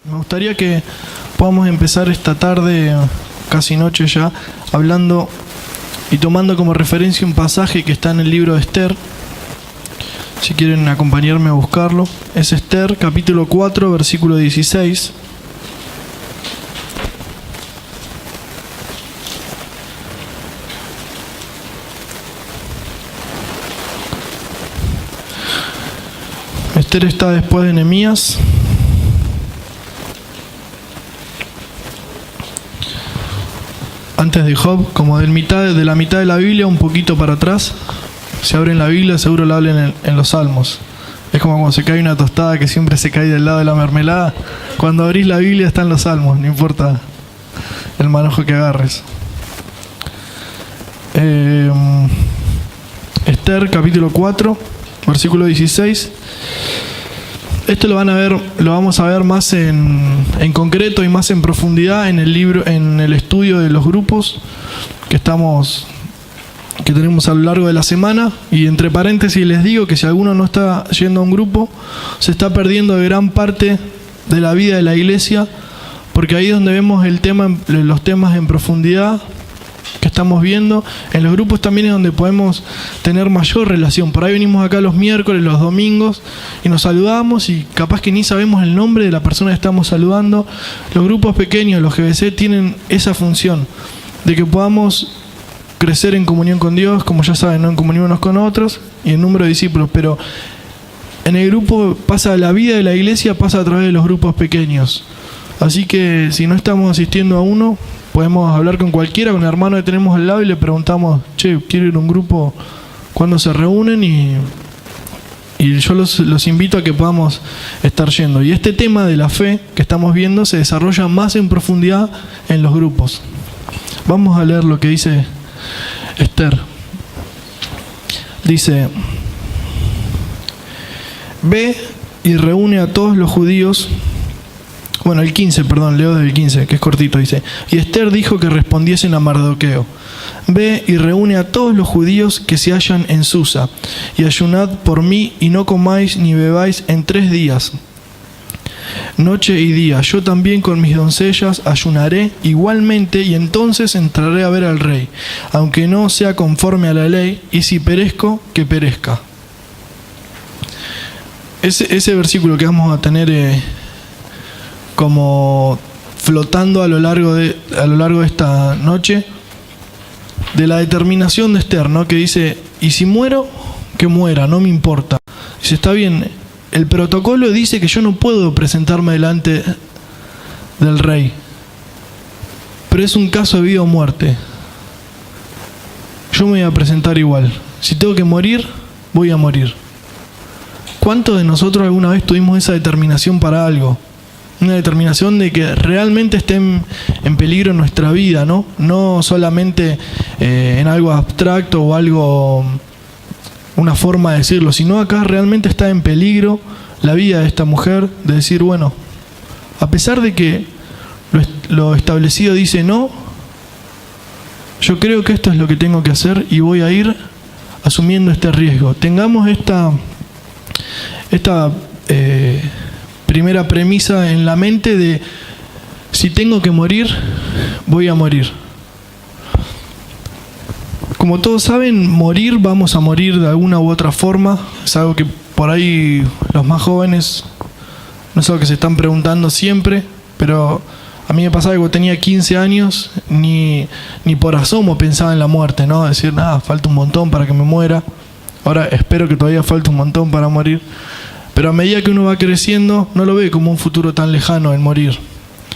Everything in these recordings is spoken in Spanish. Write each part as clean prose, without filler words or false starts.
Me gustaría que podamos empezar esta tarde, casi noche ya, hablando y tomando como referencia un pasaje que está en el libro de Esther. Si quieren acompañarme a buscarlo, es Esther, capítulo 4, versículo 16. Esther está después de Nehemías. Antes de Job, como de la mitad de la Biblia, un poquito para atrás. Si abren la Biblia, seguro la hablan en los Salmos. Es como cuando se cae una tostada que siempre se cae del lado de la mermelada. Cuando abrís la Biblia están los Salmos, no importa el manojo que agarres. Esther, capítulo 4, versículo 16. Esto lo vamos a ver más en concreto y más en profundidad en el libro, en el estudio de los grupos que tenemos a lo largo de la semana. Y entre paréntesis les digo que si alguno no está yendo a un grupo, se está perdiendo de gran parte de la vida de la iglesia, porque ahí es donde vemos los temas en profundidad que estamos viendo. En los grupos también es donde podemos tener mayor relación. Por ahí venimos acá los miércoles, los domingos y nos saludamos y capaz que ni sabemos el nombre de la persona que estamos saludando. Los grupos pequeños, los GBC, tienen esa función de que podamos crecer en comunión con Dios, como ya saben, ¿no? En comunión unos con otros y en número de discípulos. Pero en el grupo la vida de la iglesia pasa a través de los grupos pequeños. Así que si no estamos asistiendo a uno, podemos hablar con cualquiera, con el hermano que tenemos al lado y le preguntamos, che, quiero ir a un grupo, ¿cuándo se reúnen? Y yo los invito a que podamos estar yendo. Y este tema de la fe que estamos viendo se desarrolla más en profundidad en los grupos. Vamos a leer lo que dice Esther. Dice: ve y reúne a todos los judíos. Bueno, el 15, perdón, leo desde el 15, que es cortito, dice: y Esther dijo que respondiesen a Mardoqueo: ve y reúne a todos los judíos que se hallan en Susa, y ayunad por mí, y no comáis ni bebáis en 3 días, noche y día. Yo también con mis doncellas ayunaré igualmente, y entonces entraré a ver al rey, aunque no sea conforme a la ley, y si perezco, que perezca. Ese versículo que vamos a tener como flotando a lo largo de esta noche, de la determinación de Esther, ¿no? Que dice: y si muero, que muera, no me importa. Dice: está bien, el protocolo dice que yo no puedo presentarme delante del rey, pero es un caso de vida o muerte. Yo me voy a presentar igual. Si tengo que morir, voy a morir. ¿Cuántos de nosotros alguna vez tuvimos esa determinación para algo? Una determinación de que realmente esté en peligro nuestra vida, ¿no? No solamente en algo abstracto o algo, una forma de decirlo, sino acá realmente está en peligro la vida de esta mujer, de decir, bueno, a pesar de que lo establecido dice no, yo creo que esto es lo que tengo que hacer y voy a ir asumiendo este riesgo. Tengamos esta primera premisa en la mente de: si tengo que morir, voy a morir. Como todos saben, morir, vamos a morir de alguna u otra forma. Es algo que por ahí los más jóvenes no es algo que se están preguntando siempre, pero a mí me pasaba que cuando tenía 15 años ni por asomo pensaba en la muerte, ¿no? Decir, nada, falta un montón para que me muera. Ahora espero que todavía falte un montón para morir. Pero a medida que uno va creciendo, no lo ve como un futuro tan lejano el morir.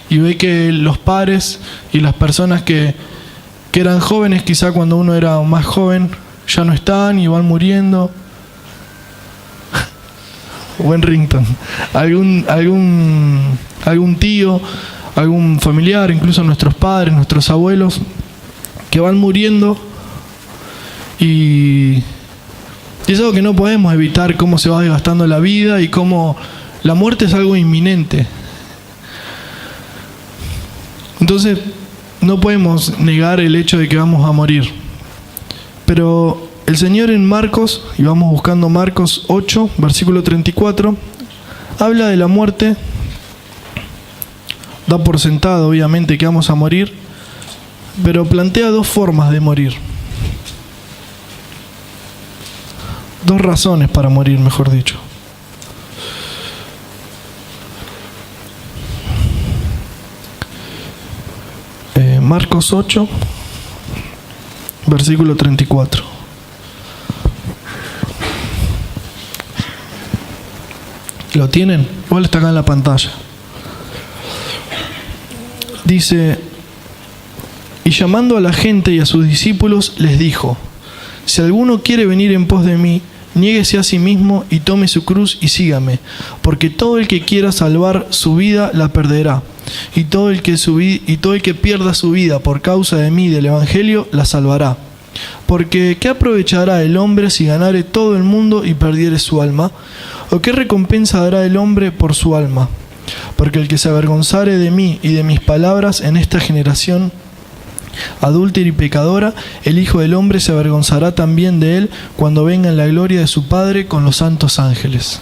Y ve que los padres y las personas que eran jóvenes, quizá cuando uno era más joven, ya no están y van muriendo. Buen ringtone. Algún tío, algún familiar, incluso nuestros padres, nuestros abuelos, que van muriendo y es algo que no podemos evitar, cómo se va desgastando la vida y cómo la muerte es algo inminente. Entonces, no podemos negar el hecho de que vamos a morir. Pero el Señor en Marcos, y vamos buscando Marcos 8, versículo 34, habla de la muerte da por sentado, obviamente, que vamos a morir, pero plantea dos formas de morir. Dos razones para morir, mejor dicho. Marcos 8, versículo 34. ¿Lo tienen? Igual está acá en la pantalla. Dice: y llamando a la gente y a sus discípulos, les dijo: si alguno quiere venir en pos de mí, niéguese a sí mismo y tome su cruz y sígame, porque todo el que quiera salvar su vida la perderá, y todo el que pierda su vida por causa de mí y del Evangelio la salvará. Porque ¿qué aprovechará el hombre si ganare todo el mundo y perdiere su alma? ¿O qué recompensa dará el hombre por su alma? Porque el que se avergonzare de mí y de mis palabras en esta generación adúltera y pecadora, el Hijo del Hombre se avergonzará también de él cuando venga en la gloria de su Padre con los santos ángeles.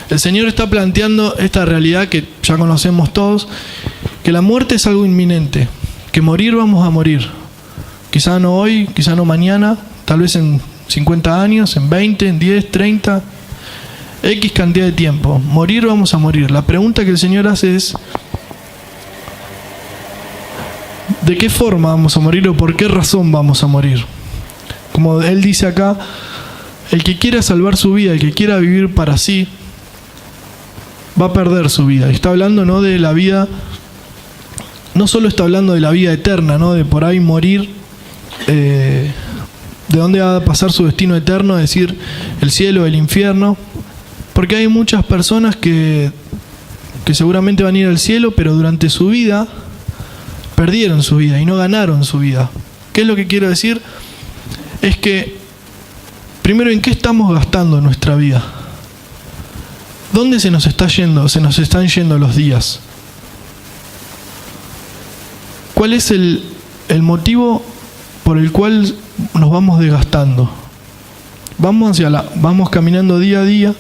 El Señor está planteando esta realidad que ya conocemos todos, que la muerte es algo inminente, que morir vamos a morir. Quizá no hoy, quizá no mañana, tal vez en 50 años, en 20, en 10, 30, X cantidad de tiempo. Morir vamos a morir. La pregunta que el Señor hace es: ¿de qué forma vamos a morir o por qué razón vamos a morir? Como Él dice acá, el que quiera salvar su vida, el que quiera vivir para sí, va a perder su vida. Y está hablando, ¿no?, de la vida, no solo está hablando de la vida eterna, ¿no?, de por ahí morir, de dónde va a pasar su destino eterno, es decir, el cielo, el infierno, porque hay muchas personas que seguramente van a ir al cielo, pero durante su vida perdieron su vida y no ganaron su vida. ¿Qué es lo que quiero decir? Es que, primero, ¿en qué estamos gastando nuestra vida? ¿Dónde se nos está yendo? Se nos están yendo los días. ¿Cuál es el motivo por el cual nos vamos desgastando? Vamos caminando día a día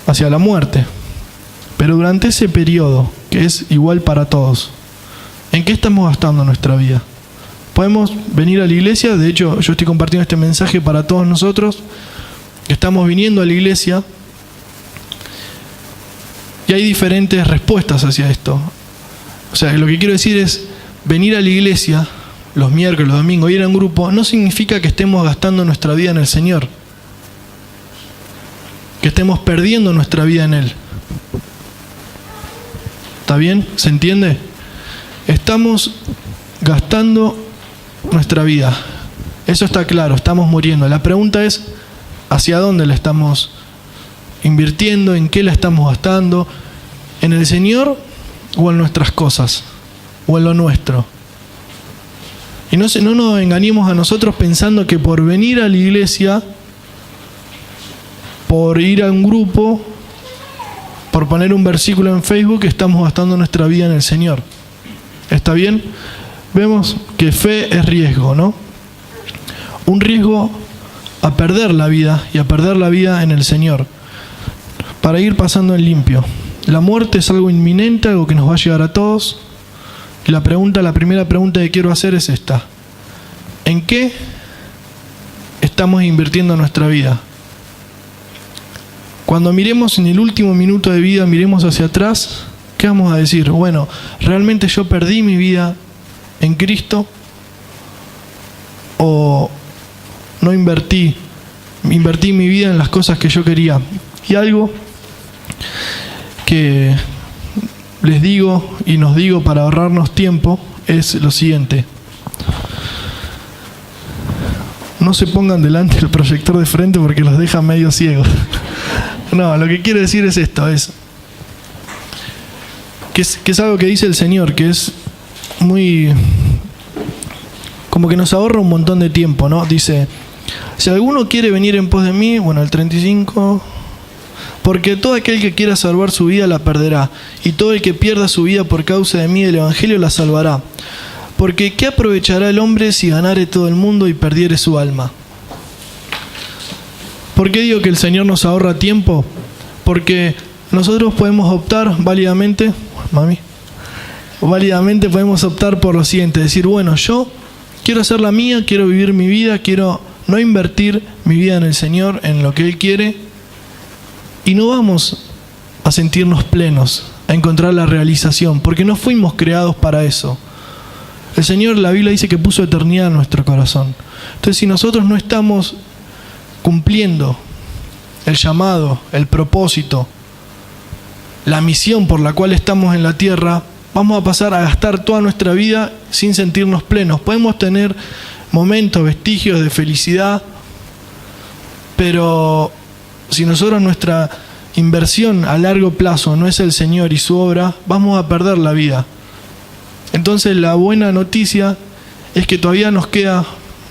hacia la muerte. Pero durante ese periodo, que es igual para todos, ¿en qué estamos gastando nuestra vida? Podemos venir a la iglesia, de hecho yo estoy compartiendo este mensaje para todos nosotros, que estamos viniendo a la iglesia, y hay diferentes respuestas hacia esto. O sea, lo que quiero decir es, venir a la iglesia los miércoles, los domingos, ir a un grupo, no significa que estemos gastando nuestra vida en el Señor, que estemos perdiendo nuestra vida en Él. ¿Está bien? ¿Se entiende? Estamos gastando nuestra vida. Eso está claro, estamos muriendo. La pregunta es, ¿hacia dónde la estamos invirtiendo? ¿En qué la estamos gastando? ¿En el Señor o en nuestras cosas? ¿O en lo nuestro? Y no nos engañemos a nosotros pensando que por venir a la iglesia, por ir a un grupo, por poner un versículo en Facebook, estamos gastando nuestra vida en el Señor. ¿Está bien? Vemos que fe es riesgo, ¿no? Un riesgo a perder la vida y a perder la vida en el Señor, para ir pasando en limpio. La muerte es algo inminente, algo que nos va a llegar a todos. Y la primera pregunta que quiero hacer es esta: ¿en qué estamos invirtiendo nuestra vida? Cuando miremos en el último minuto de vida, miremos hacia atrás, ¿qué vamos a decir? Bueno, ¿realmente yo perdí mi vida en Cristo? ¿O no invertí mi vida en las cosas que yo quería? Y algo que les digo y nos digo para ahorrarnos tiempo es lo siguiente: no se pongan delante del proyector de frente porque los deja medio ciegos. No, lo que quiero decir es esto, que es algo que dice el Señor, que es muy, como que nos ahorra un montón de tiempo, ¿no? Dice: si alguno quiere venir en pos de mí, bueno, el 35, porque todo aquel que quiera salvar su vida la perderá, y todo el que pierda su vida por causa de mí y del Evangelio la salvará. Porque ¿qué aprovechará el hombre si ganare todo el mundo y perdiere su alma? ¿Por qué digo que el Señor nos ahorra tiempo? Porque nosotros podemos optar válidamente, válidamente podemos optar por lo siguiente, decir, bueno, yo quiero hacer la mía, quiero vivir mi vida, quiero no invertir mi vida en el Señor, en lo que Él quiere, y no vamos a sentirnos plenos, a encontrar la realización, porque no fuimos creados para eso. El Señor, la Biblia dice que puso eternidad en nuestro corazón. Entonces, si nosotros no estamos cumpliendo el llamado, el propósito, la misión por la cual estamos en la tierra, vamos a pasar a gastar toda nuestra vida sin sentirnos plenos. Podemos tener momentos, vestigios de felicidad, pero si nosotros nuestra inversión a largo plazo no es el Señor y su obra, vamos a perder la vida. Entonces la buena noticia es que todavía nos queda,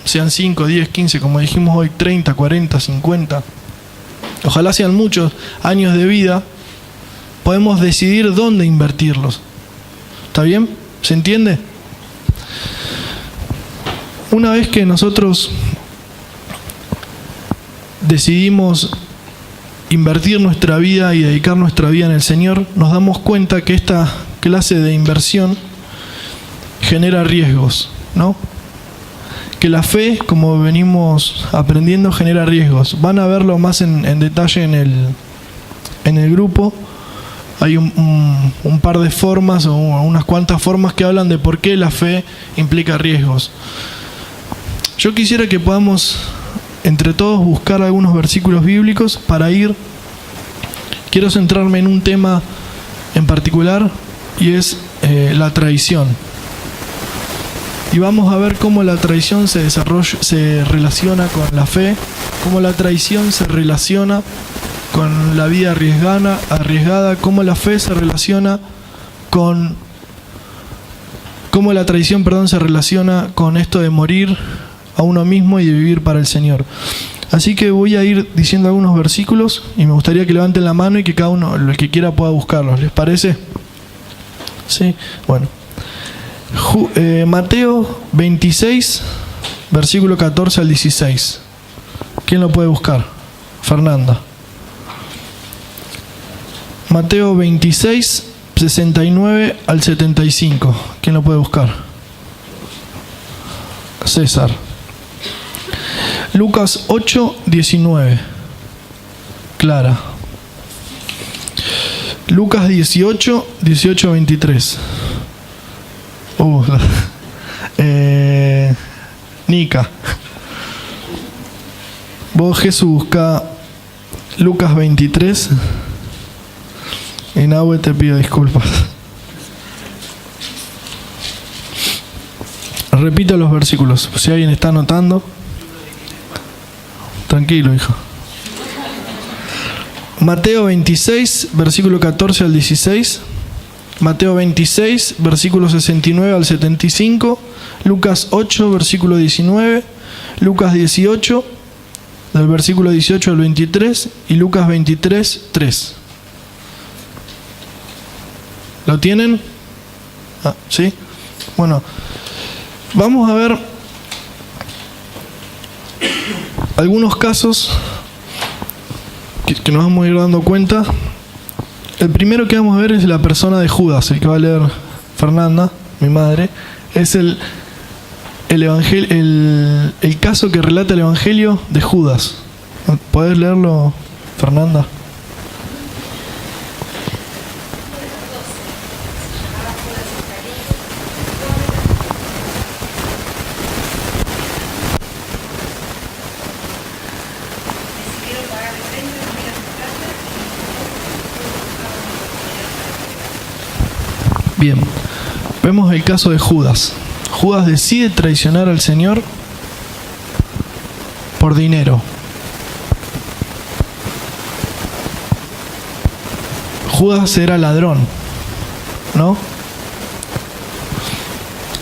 sean 5, 10, 15, como dijimos hoy, 30, 40, 50, ojalá sean muchos años de vida, podemos decidir dónde invertirlos. ¿Está bien? ¿Se entiende? Una vez que nosotros decidimos invertir nuestra vida y dedicar nuestra vida en el Señor, nos damos cuenta que esta clase de inversión genera riesgos, ¿no? Que la fe, como venimos aprendiendo, genera riesgos. Van a verlo más en detalle en el grupo. Hay un par de formas o unas cuantas formas que hablan de por qué la fe implica riesgos. Yo quisiera que podamos entre todos buscar algunos versículos bíblicos para ir. Quiero centrarme en un tema en particular y es la traición. Y vamos a ver cómo la traición se relaciona con la fe, cómo la traición se relaciona con la vida arriesgada, cómo la fe se relaciona con... cómo la traición, se relaciona con esto de morir a uno mismo y de vivir para el Señor. Así que voy a ir diciendo algunos versículos y me gustaría que levanten la mano y que cada uno, el que quiera, pueda buscarlos. ¿Les parece? Sí, bueno. Mateo 26, versículo 14 al 16. ¿Quién lo puede buscar? Fernanda. Mateo 26, 69 al 75. ¿Quién lo puede buscar? César. Lucas 8, 19. Clara. Lucas 18, 18, 23. Nica. Vos, Jesús, busca Lucas 23. Y Nahue, te pido disculpas. Repito los versículos, si alguien está anotando. Tranquilo, hijo. Mateo 26, versículo 14 al 16. Mateo 26, versículo 69 al 75. Lucas 8, versículo 19. Lucas 18, del versículo 18 al 23. Y Lucas 23, 3. ¿Lo tienen? ¿Sí? Bueno, vamos a ver algunos casos que nos vamos a ir dando cuenta. El primero que vamos a ver es la persona de Judas, el que va a leer Fernanda, mi madre. Es el caso que relata el Evangelio de Judas. ¿Podés leerlo, Fernanda? Bien, vemos el caso de Judas. Judas decide traicionar al Señor por dinero. Judas era ladrón, ¿no?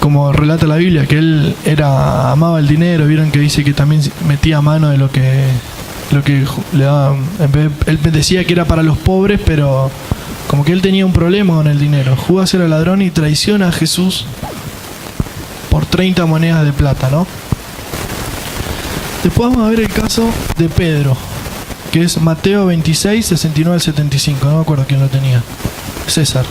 Como relata la Biblia, que él amaba el dinero. Vieron que dice que también metía mano de lo que le daban. Él decía que era para los pobres, pero como que él tenía un problema con el dinero. Judas era ladrón y traiciona a Jesús por 30 monedas de plata, ¿no? Después vamos a ver el caso de Pedro, que es Mateo 26, 69 al 75. No me acuerdo quién lo tenía. César.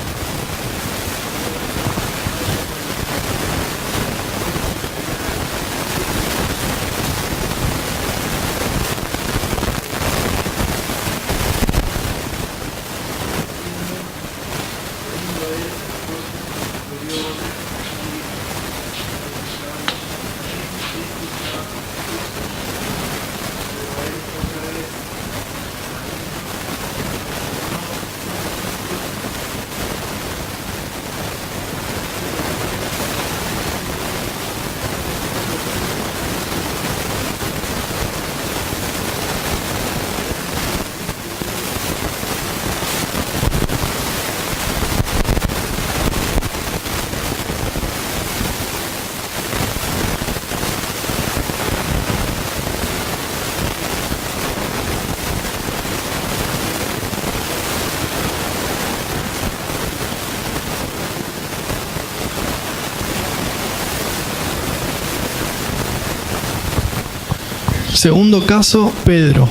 Segundo caso, Pedro.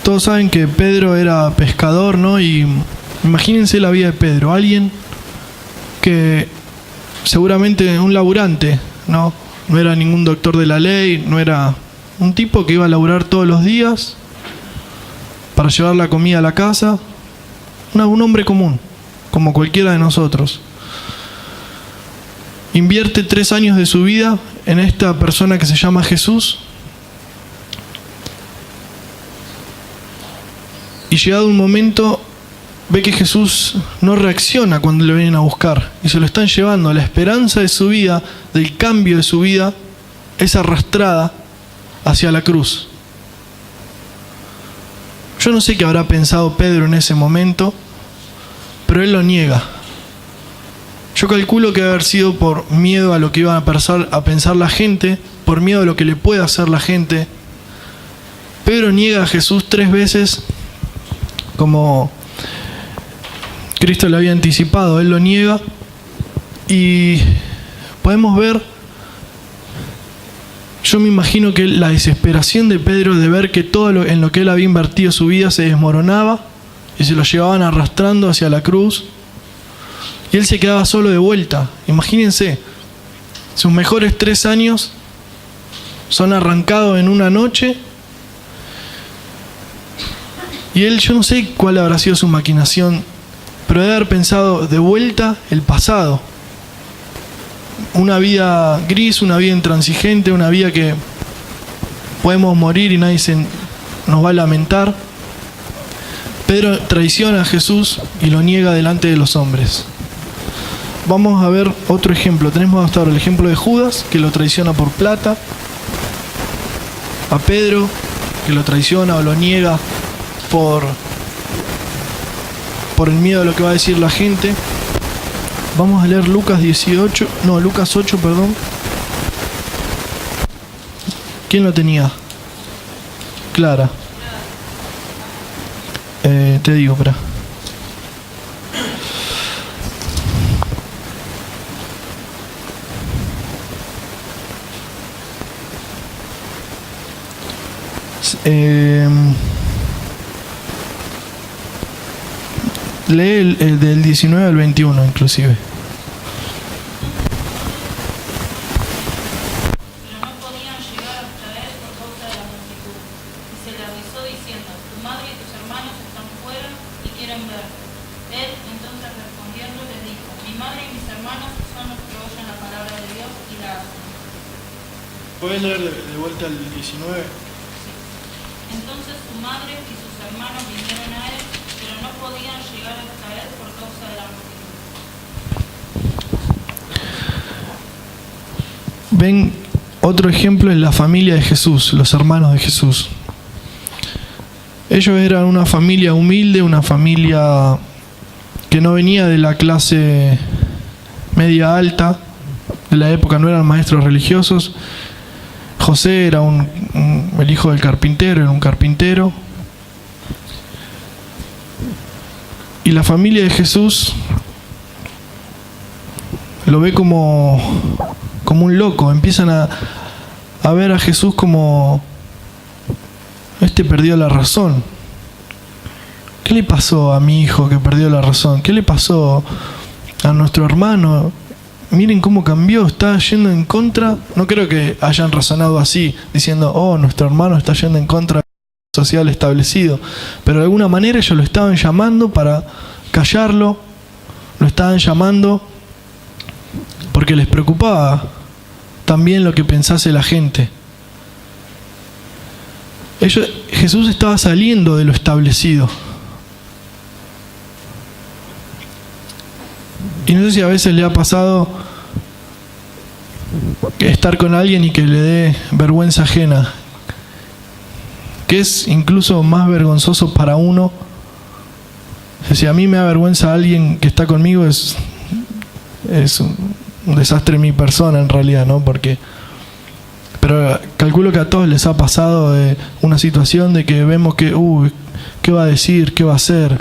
Todos saben que Pedro era pescador, ¿no? Y imagínense la vida de Pedro, alguien que seguramente un laburante, ¿no? No era ningún doctor de la ley, no era un tipo que iba a laburar todos los días para llevar la comida a la casa. Un hombre común, como cualquiera de nosotros. Invierte 3 años de su vida en esta persona que se llama Jesús. Y llegado un momento, ve que Jesús no reacciona cuando le vienen a buscar y se lo están llevando. La esperanza de su vida, del cambio de su vida, es arrastrada hacia la cruz. Yo no sé qué habrá pensado Pedro en ese momento, pero él lo niega. Yo calculo que debe haber sido por miedo a lo que iba a pensar la gente, por miedo a lo que le puede hacer la gente. Pedro niega a Jesús 3 veces, como Cristo le había anticipado. Él lo niega y podemos ver, yo me imagino que la desesperación de Pedro de ver que todo en lo que él había invertido su vida se desmoronaba y se lo llevaban arrastrando hacia la cruz y él se quedaba solo de vuelta. Imagínense, sus mejores 3 años son arrancados en una noche. Y él, yo no sé cuál habrá sido su maquinación, pero debe haber pensado de vuelta el pasado. Una vida gris, una vida intransigente, una vida que podemos morir y nadie nos va a lamentar. Pedro traiciona a Jesús y lo niega delante de los hombres. Vamos a ver otro ejemplo. Tenemos hasta ahora el ejemplo de Judas, que lo traiciona por plata. A Pedro, que lo traiciona o lo niega por el miedo a lo que va a decir la gente. Vamos a leer Lucas 8, perdón. ¿Quién lo tenía? Clara. Te digo, espera. Lee el del 19 al 21 inclusive. Pero no podían llegar hasta él por causa de la multitud. Y se le avisó diciendo: tu madre y tus hermanos están fuera y quieren verte. Él entonces respondiendo les dijo: mi madre y mis hermanos son los que oyen la palabra de Dios y la hacen. ¿Puedes leer de vuelta el 19? Entonces su madre y sus hermanos vinieron a él, pero no podían llegar hasta él por causa de la multitud. Ven, otro ejemplo es la familia de Jesús, los hermanos de Jesús. Ellos eran una familia humilde, una familia que no venía de la clase media alta de la época, no eran maestros religiosos. José era el hijo del carpintero, era un carpintero. Y la familia de Jesús lo ve como un loco. Empiezan a ver a Jesús como: este perdió la razón. ¿Qué le pasó a mi hijo que perdió la razón? ¿Qué le pasó a nuestro hermano? Miren cómo cambió, está yendo en contra. No creo que hayan razonado así, diciendo: oh, nuestro hermano está yendo en contra del social establecido. Pero de alguna manera ellos lo estaban llamando para callarlo, lo estaban llamando porque les preocupaba también lo que pensase la gente. Jesús estaba saliendo de lo establecido. Y no sé si a veces le ha pasado estar con alguien y que le dé vergüenza ajena, que es incluso más vergonzoso para uno. Si a mí me da vergüenza alguien que está conmigo, es un desastre en mi persona en realidad, ¿no? Pero calculo que a todos les ha pasado una situación de que vemos que, ¿qué va a decir? ¿Qué va a hacer?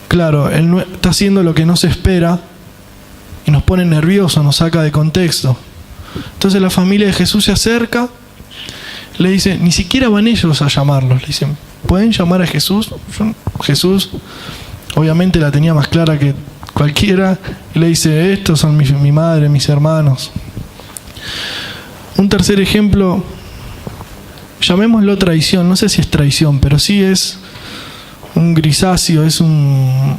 Claro, él no está haciendo lo que no se espera y nos pone nerviosos, nos saca de contexto. Entonces la familia de Jesús se acerca, le dice, ni siquiera van ellos a llamarlos, le dicen, ¿pueden llamar a Jesús? Jesús obviamente la tenía más clara que cualquiera, y le dice, estos son mi madre, mis hermanos. Un tercer ejemplo, llamémoslo traición, no sé si es traición, pero sí es un grisáceo, es una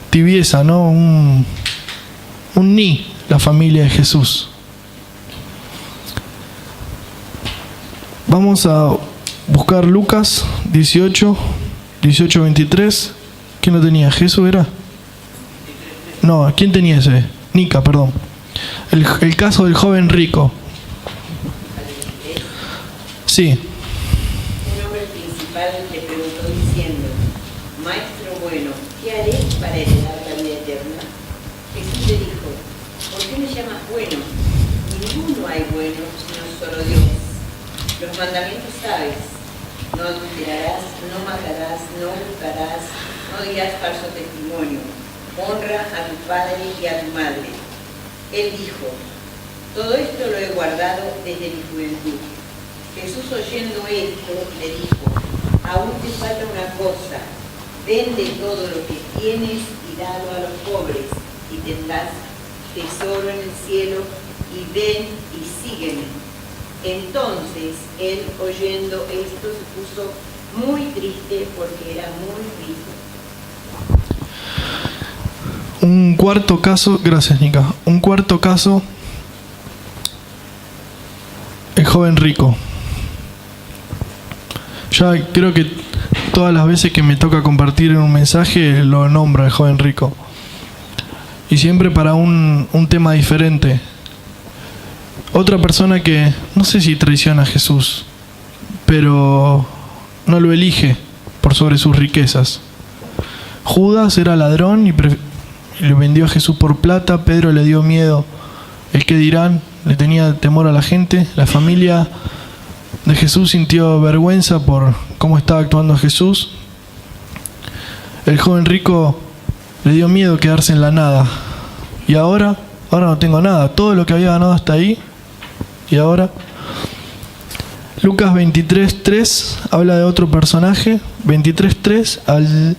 tibieza, ¿no? Un ni, la familia de Jesús. Vamos a buscar Lucas 18, 23. ¿Quién lo tenía? ¿Jesús era? No, ¿quién tenía ese? Nica, perdón. El caso del joven rico. Sí. Un hombre principal le preguntó diciendo, Maestro bueno, ¿qué haré para heredar la vida eterna? Jesús le dijo, ¿por qué me llamas bueno? Ninguno hay bueno, sino solo Dios. Los mandamientos sabes, no adulterarás, no matarás, no hurtarás, no dirás falso testimonio, honra a tu padre y a tu madre. Él dijo, todo esto lo he guardado desde mi juventud. Jesús oyendo esto le dijo, aún te falta una cosa, vende todo lo que tienes y dalo a los pobres y tendrás tesoro en el cielo y ven y sígueme. Entonces él oyendo esto se puso muy triste porque era muy rico. Un cuarto caso, gracias Nica, un cuarto caso, el joven rico. Ya creo que todas las veces que me toca compartir en un mensaje lo nombro el joven rico. Y siempre para un tema diferente. Otra persona que no sé si traiciona a Jesús, pero no lo elige por sobre sus riquezas. Judas era ladrón y le vendió a Jesús por plata. Pedro le dio miedo, el que dirán, le tenía temor a la gente. La familia de Jesús sintió vergüenza por cómo estaba actuando Jesús. El joven rico le dio miedo quedarse en la nada. Y ahora no tengo nada. Todo lo que había ganado hasta ahí. Y ahora, Lucas 23:3 habla de otro personaje. 23:3 al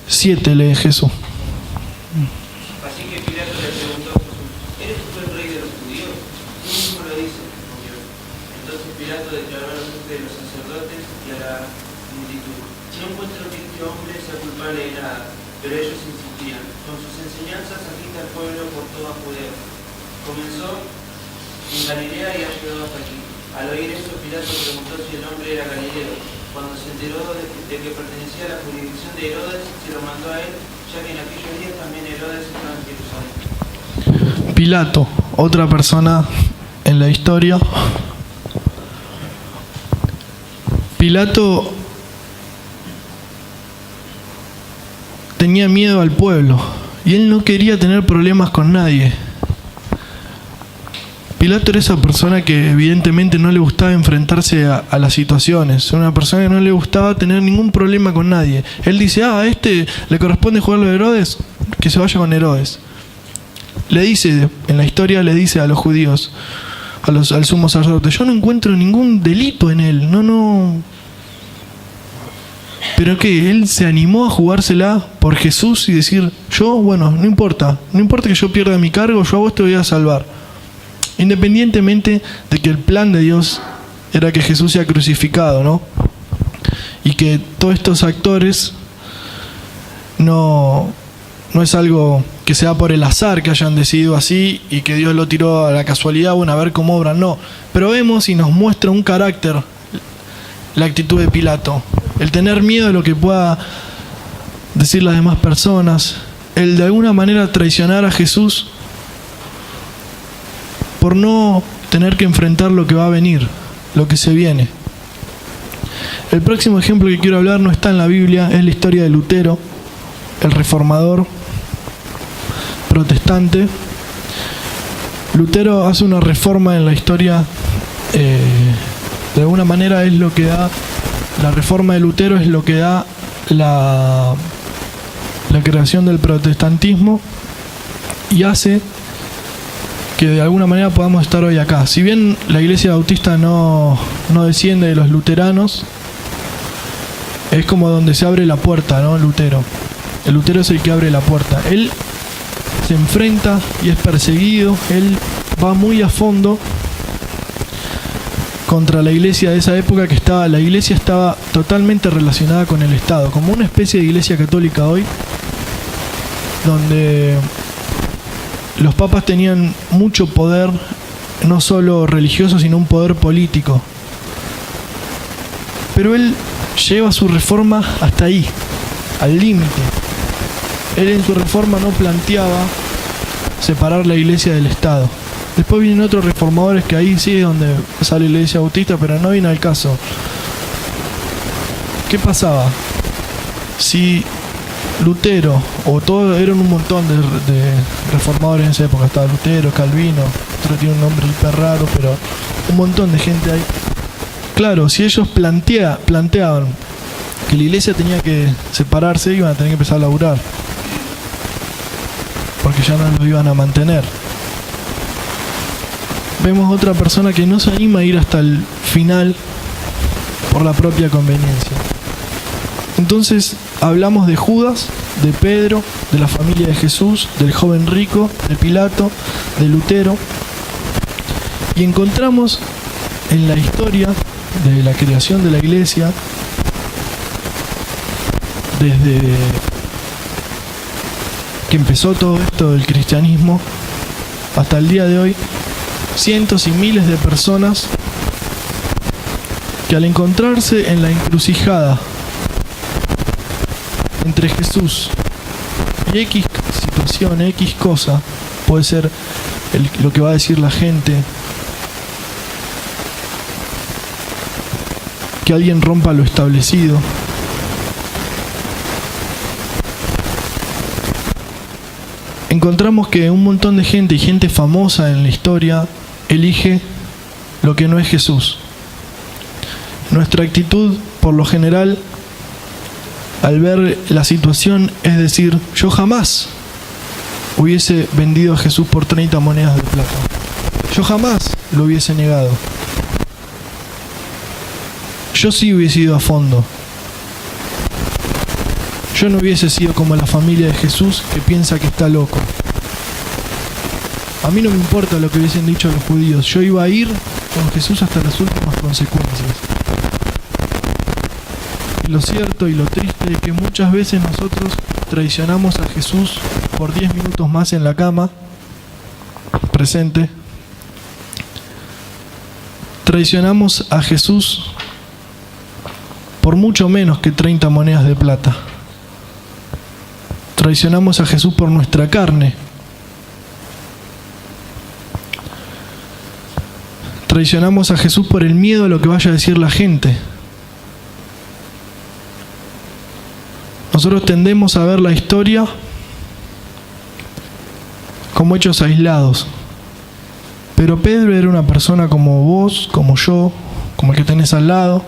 7 lee Jesús. Así que Pilato le preguntó a Jesús, ¿eres tú el rey de los judíos? Tú mismo lo dices, respondió. Entonces Pilato declaró a los jefes de los sacerdotes y a la multitud, no encuentro que este hombre sea culpable de nada, pero ellos insistían. Con sus enseñanzas agita al pueblo por toda Judea. Comenzó en Galilea y ha llegado hasta aquí. Al oír esto, Pilato preguntó si el hombre era galileo. Cuando se enteró de que pertenecía a la jurisdicción de Herodes, se lo mandó a él, ya que en aquellos días también Herodes estaba en Jerusalén. Pilato, otra persona en la historia. Pilato tenía miedo al pueblo y él no quería tener problemas con nadie. Pilato era esa persona que evidentemente no le gustaba enfrentarse a las situaciones. Era una persona que no le gustaba tener ningún problema con nadie. Él dice, a este le corresponde jugarlo a Herodes, que se vaya con Herodes. Le dice, en la historia le dice a los judíos, al sumo sacerdote, yo no encuentro ningún delito en él, no. Pero que él se animó a jugársela por Jesús y decir, no importa que yo pierda mi cargo, yo a vos te voy a salvar. Independientemente de que el plan de Dios era que Jesús sea crucificado, ¿no? Y que todos estos actores no es algo que sea por el azar que hayan decidido así y que Dios lo tiró a la casualidad, a ver cómo obran, no. Pero vemos y nos muestra un carácter la actitud de Pilato. El tener miedo de lo que pueda decir las demás personas, el de alguna manera traicionar a Jesús por no tener que enfrentar lo que va a venir, lo que se viene. El próximo ejemplo que quiero hablar no está en la Biblia, es la historia de Lutero, el reformador protestante. Lutero hace una reforma en la historia, de alguna manera es lo que da, la reforma de Lutero es lo que da la creación del protestantismo y hace que de alguna manera podamos estar hoy acá. Si bien la Iglesia Bautista no desciende de los luteranos, es como donde se abre la puerta, ¿no? Lutero. El Lutero es el que abre la puerta. Él se enfrenta y es perseguido. Él va muy a fondo contra la iglesia de esa época, la iglesia estaba totalmente relacionada con el Estado, como una especie de iglesia católica hoy, donde los papas tenían mucho poder, no solo religioso, sino un poder político. Pero él lleva su reforma hasta ahí, al límite. Él en su reforma no planteaba separar la iglesia del Estado. Después vienen otros reformadores que ahí sí es donde sale la Iglesia Bautista, pero no viene al caso. ¿Qué pasaba? Si Lutero, o todos eran un montón de reformadores en esa época, estaba Lutero, Calvino, otro tiene un nombre hiper raro, pero un montón de gente ahí. Claro, si ellos planteaban que la iglesia tenía que separarse, iban a tener que empezar a laburar, porque ya no lo iban a mantener. Vemos otra persona que no se anima a ir hasta el final por la propia conveniencia. Entonces hablamos de Judas, de Pedro, de la familia de Jesús, del joven rico, de Pilato, de Lutero, y encontramos en la historia de la creación de la iglesia, desde que empezó todo esto del cristianismo hasta el día de hoy, cientos y miles de personas que al encontrarse en la encrucijada entre Jesús y X situación, X cosa, puede ser lo que va a decir la gente, que alguien rompa lo establecido, encontramos que un montón de gente y gente famosa en la historia elige lo que no es Jesús. Nuestra actitud, por lo general, al ver la situación, es decir, yo jamás hubiese vendido a Jesús por 30 monedas de plata. Yo jamás lo hubiese negado. Yo sí hubiese ido a fondo. Yo no hubiese sido como la familia de Jesús que piensa que está loco. A mí no me importa lo que hubiesen dicho los judíos. Yo iba a ir con Jesús hasta las últimas consecuencias. Y lo cierto y lo triste es que muchas veces nosotros traicionamos a Jesús por 10 minutos más en la cama, presente. Traicionamos a Jesús por mucho menos que 30 monedas de plata. Traicionamos a Jesús por nuestra carne. Traicionamos a Jesús por el miedo a lo que vaya a decir la gente. Nosotros tendemos a ver la historia como hechos aislados. Pero Pedro era una persona como vos, como yo, como el que tenés al lado.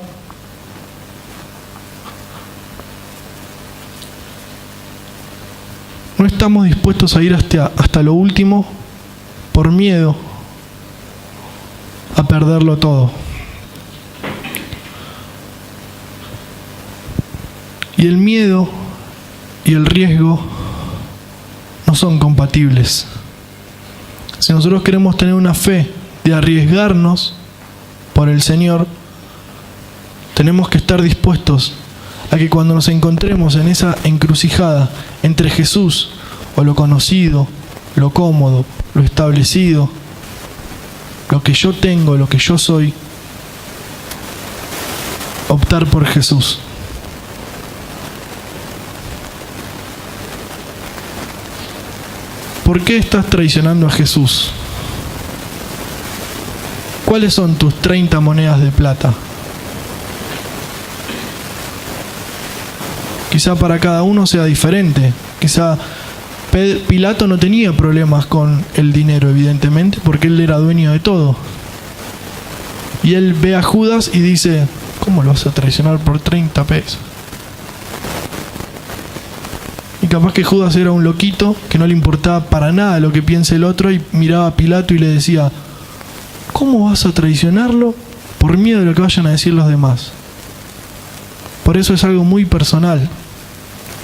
No estamos dispuestos a ir hasta lo último por miedo a perderlo todo. Y el miedo y el riesgo no son compatibles. Si nosotros queremos tener una fe de arriesgarnos por el Señor, tenemos que estar dispuestos a que cuando nos encontremos en esa encrucijada entre Jesús o lo conocido, lo cómodo, lo establecido, lo que yo tengo, lo que yo soy, optar por Jesús. ¿Por qué estás traicionando a Jesús? ¿Cuáles son tus 30 monedas de plata? Quizá para cada uno sea diferente. Quizá Pilato no tenía problemas con el dinero, evidentemente, porque él era dueño de todo. Y él ve a Judas y dice, ¿cómo lo vas a traicionar por 30 pesos? Y capaz que Judas era un loquito que no le importaba para nada lo que piense el otro y miraba a Pilato y le decía: ¿cómo vas a traicionarlo por miedo de lo que vayan a decir los demás? Por eso es algo muy personal.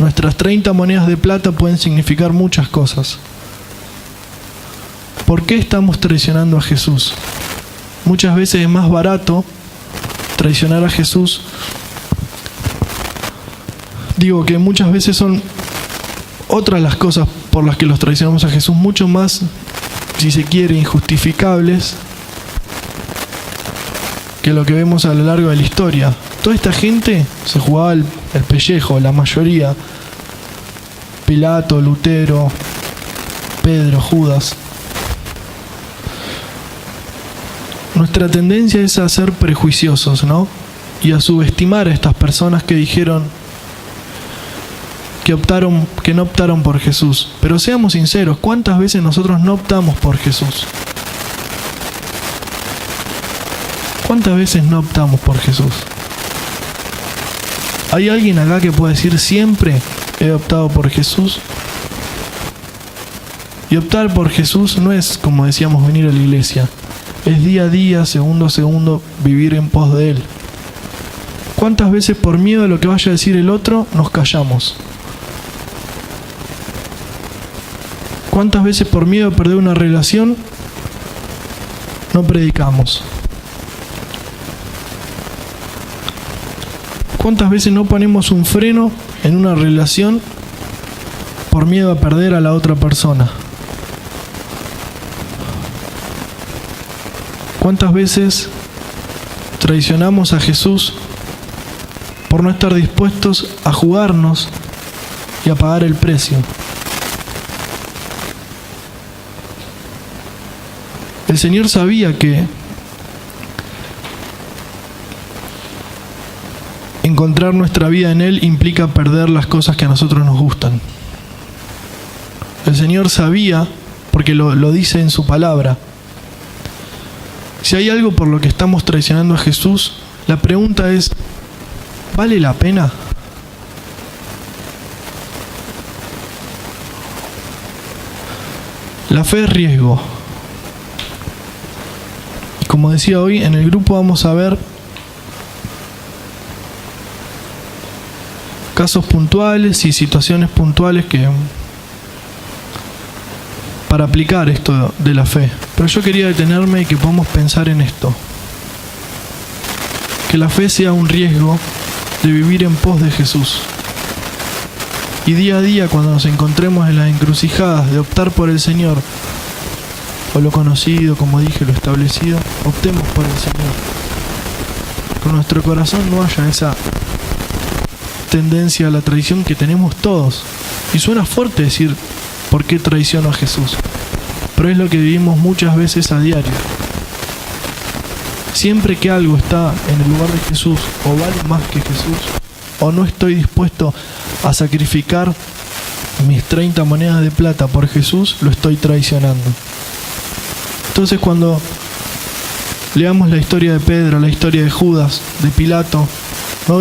Nuestras 30 monedas de plata pueden significar muchas cosas. ¿Por qué estamos traicionando a Jesús? Muchas veces es más barato traicionar a Jesús. Digo que muchas veces son otras las cosas por las que los traicionamos a Jesús, mucho más, si se quiere, injustificables que lo que vemos a lo largo de la historia. Toda esta gente se jugaba el pellejo, la mayoría. Pilato, Lutero, Pedro, Judas. Nuestra tendencia es a ser prejuiciosos, ¿no? Y a subestimar a estas personas que dijeron que no optaron por Jesús. Pero seamos sinceros, ¿cuántas veces nosotros no optamos por Jesús? ¿Cuántas veces no optamos por Jesús? ¿Hay alguien acá que pueda decir siempre he optado por Jesús? Y optar por Jesús no es, como decíamos, venir a la iglesia. Es día a día, segundo a segundo, vivir en pos de Él. ¿Cuántas veces por miedo a lo que vaya a decir el otro nos callamos? ¿Cuántas veces por miedo a perder una relación no predicamos? ¿Cuántas veces no ponemos un freno en una relación por miedo a perder a la otra persona? ¿Cuántas veces traicionamos a Jesús por no estar dispuestos a jugarnos y a pagar el precio? El Señor sabía que encontrar nuestra vida en Él implica perder las cosas que a nosotros nos gustan. El Señor sabía, porque lo dice en su palabra. Si hay algo por lo que estamos traicionando a Jesús, la pregunta es: ¿vale la pena? La fe es riesgo. Y como decía hoy, en el grupo vamos a ver casos puntuales y situaciones puntuales para aplicar esto de la fe. Pero yo quería detenerme y que podamos pensar en esto. Que la fe sea un riesgo de vivir en pos de Jesús. Y día a día, cuando nos encontremos en las encrucijadas de optar por el Señor, o lo conocido, como dije, lo establecido, optemos por el Señor. Con nuestro corazón no haya esa tendencia a la traición que tenemos todos. Y suena fuerte decir: ¿por qué traiciono a Jesús? Pero es lo que vivimos muchas veces a diario. Siempre que algo está en el lugar de Jesús, o vale más que Jesús, o no estoy dispuesto a sacrificar mis 30 monedas de plata por Jesús, lo estoy traicionando. Entonces, cuando leamos la historia de Pedro, la historia de Judas, de Pilato, no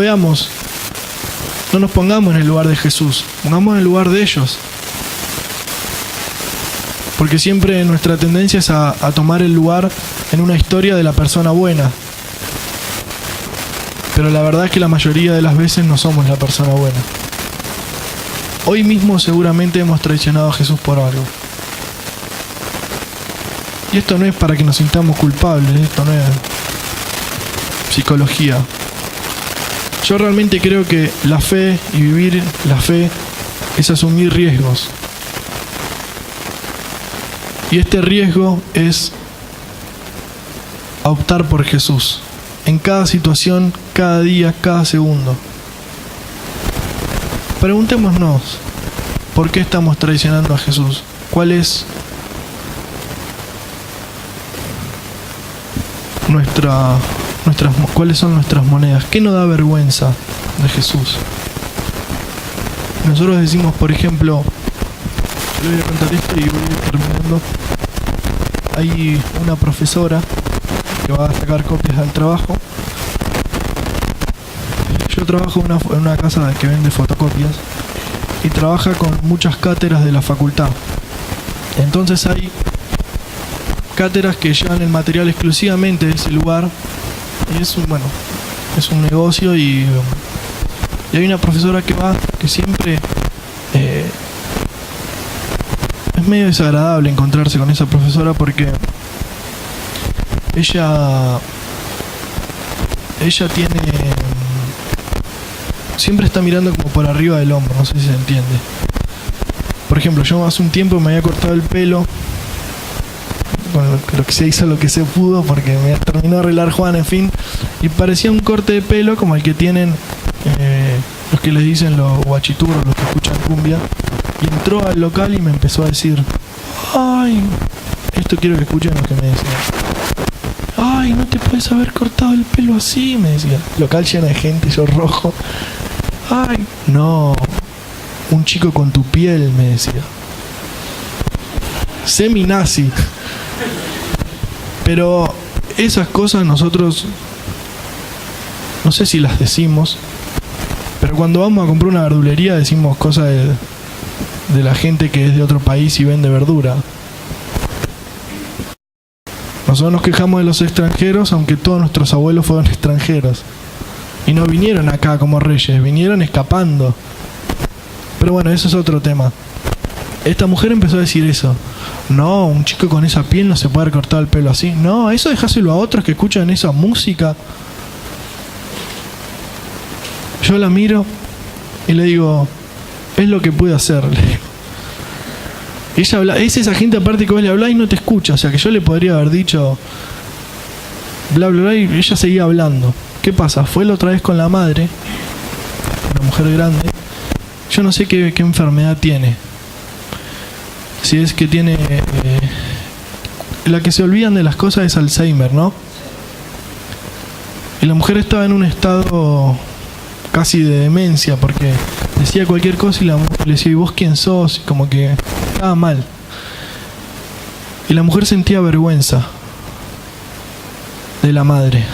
nos pongamos en el lugar de Jesús, pongamos en el lugar de ellos. Porque siempre nuestra tendencia es a tomar el lugar en una historia de la persona buena. Pero la verdad es que la mayoría de las veces no somos la persona buena. Hoy mismo seguramente hemos traicionado a Jesús por algo. Y esto no es para que nos sintamos culpables, esto no es psicología. Yo realmente creo que la fe y vivir la fe es asumir riesgos. Y este riesgo es optar por Jesús. En cada situación, cada día, cada segundo. Preguntémonos, ¿por qué estamos traicionando a Jesús? ¿Cuáles son nuestras monedas? ¿Qué nos da vergüenza de Jesús? Nosotros decimos, por ejemplo, yo le voy a contar esto y voy a ir terminando. Hay una profesora que va a sacar copias del trabajo. Yo trabajo en una casa que vende fotocopias. y trabaja con muchas cátedras de la facultad. Entonces hay cátedras que llevan el material exclusivamente de ese lugar y es un negocio y hay una profesora que va, que siempre es medio desagradable encontrarse con esa profesora porque ella tiene, siempre está mirando como por arriba del hombro, no sé si se entiende. Por ejemplo, yo hace un tiempo me había cortado el pelo, bueno, lo que se hizo, lo que se pudo, porque me terminó de arreglar Juan, en fin, y parecía un corte de pelo como el que tienen los que les dicen los guachiturros, los que escuchan cumbia. Y entró al local y me empezó a decir: ay, esto quiero que escuchen lo que me decía. Ay, no te puedes haber cortado el pelo así, me decía. Local lleno de gente, yo rojo. Ay, no, un chico con tu piel, me decía. Semi-nazi. Pero esas cosas nosotros, no sé si las decimos, pero cuando vamos a comprar una verdulería decimos cosas de la gente que es de otro país y vende verdura. Nosotros nos quejamos de los extranjeros, aunque todos nuestros abuelos fueron extranjeros. Y no vinieron acá como reyes, vinieron escapando. Pero bueno, eso es otro tema. Esta mujer empezó a decir eso. No, un chico con esa piel no se puede haber cortado el pelo así. No, eso dejáselo a otros que escuchan esa música. Yo la miro y le digo: es lo que pude hacer. Ella habla, es esa gente aparte que vos le hablás y no te escucha. O sea que yo le podría haber dicho bla bla bla y ella seguía hablando. ¿Qué pasa? Fue la otra vez con la madre, una mujer grande. Yo no sé qué enfermedad tiene. Si es que tiene la que se olvidan de las cosas es Alzheimer, ¿no? Y la mujer estaba en un estado casi de demencia porque decía cualquier cosa y le decía: ¿y vos quién sos? Y como que estaba mal. Y la mujer sentía vergüenza de la madre.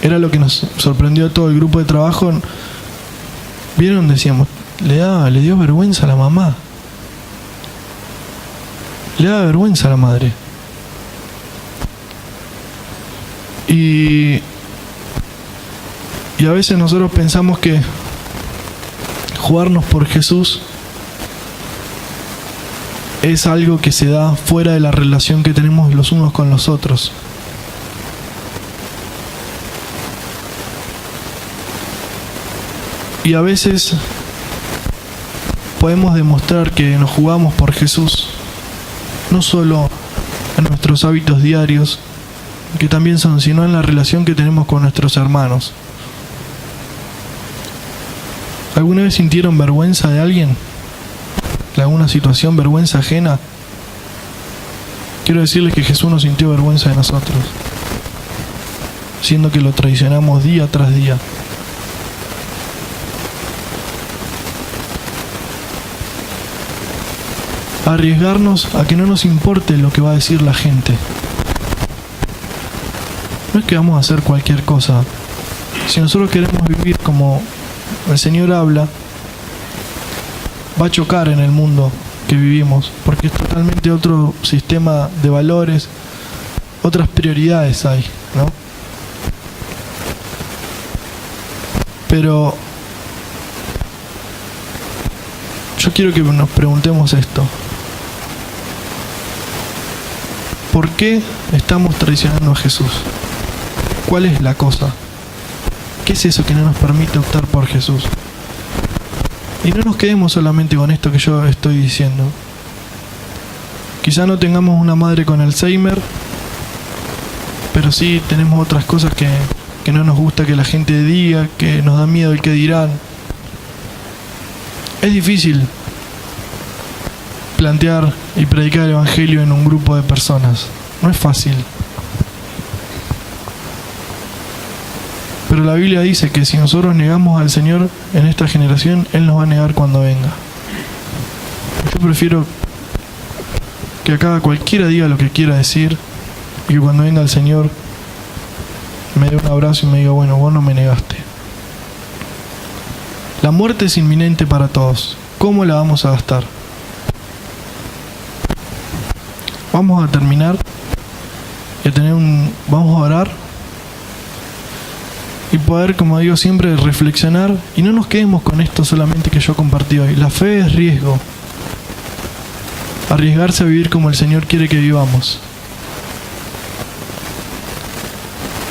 Era lo que nos sorprendió a todo el grupo de trabajo. ¿Vieron? Decíamos, le dio vergüenza a la mamá. Le da vergüenza a la madre. Y a veces nosotros pensamos que jugarnos por Jesús es algo que se da fuera de la relación que tenemos los unos con los otros. Y a veces podemos demostrar que nos jugamos por Jesús, no solo en nuestros hábitos diarios, que también son, sino en la relación que tenemos con nuestros hermanos. ¿Alguna vez sintieron vergüenza de alguien? ¿De alguna situación, vergüenza ajena? Quiero decirles que Jesús no sintió vergüenza de nosotros, siendo que lo traicionamos día tras día. Arriesgarnos a que no nos importe lo que va a decir la gente. No es que vamos a hacer cualquier cosa. Si nosotros queremos vivir como el Señor habla, va a chocar en el mundo que vivimos, porque es totalmente otro sistema de valores, otras prioridades hay, ¿no? Pero yo quiero que nos preguntemos esto: ¿por qué estamos traicionando a Jesús? ¿Cuál es la cosa? ¿Qué es eso que no nos permite optar por Jesús? Y no nos quedemos solamente con esto que yo estoy diciendo. Quizá no tengamos una madre con Alzheimer, pero sí tenemos otras cosas que no nos gusta que la gente diga, que nos da miedo el que dirán. Es difícil plantear y predicar el Evangelio en un grupo de personas. No es fácil. Pero la Biblia dice que si nosotros negamos al Señor en esta generación, Él nos va a negar cuando venga. Yo prefiero que acá cualquiera diga lo que quiera decir y que cuando venga el Señor me dé un abrazo y me diga: bueno, vos no me negaste. La muerte es inminente para todos. ¿Cómo la vamos a gastar? Vamos a terminar y vamos a orar y poder, como digo siempre, reflexionar y no nos quedemos con esto solamente que yo compartí hoy. La fe es riesgo. Arriesgarse a vivir como el Señor quiere que vivamos.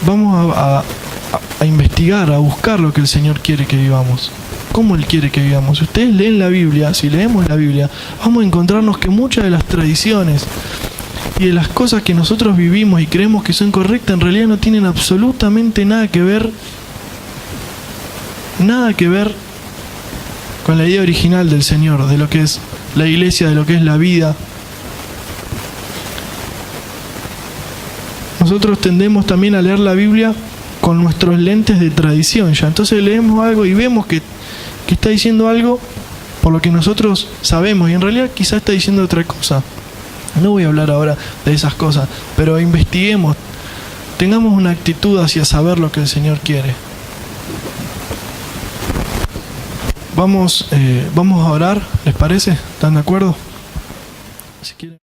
Vamos a investigar, a buscar lo que el Señor quiere que vivamos. ¿Cómo Él quiere que vivamos? Si ustedes leen la Biblia, si leemos la Biblia, vamos a encontrarnos que muchas de las tradiciones y de las cosas que nosotros vivimos y creemos que son correctas, en realidad no tienen absolutamente nada que ver con la idea original del Señor, de lo que es la iglesia, de lo que es la vida. Nosotros tendemos también a leer la Biblia con nuestros lentes de tradición ya. Entonces leemos algo y vemos que está diciendo algo por lo que nosotros sabemos y en realidad quizás está diciendo otra cosa. No voy a hablar ahora de esas cosas, pero investiguemos, tengamos una actitud hacia saber lo que el Señor quiere. Vamos a orar, ¿les parece? ¿Están de acuerdo? Si quieren.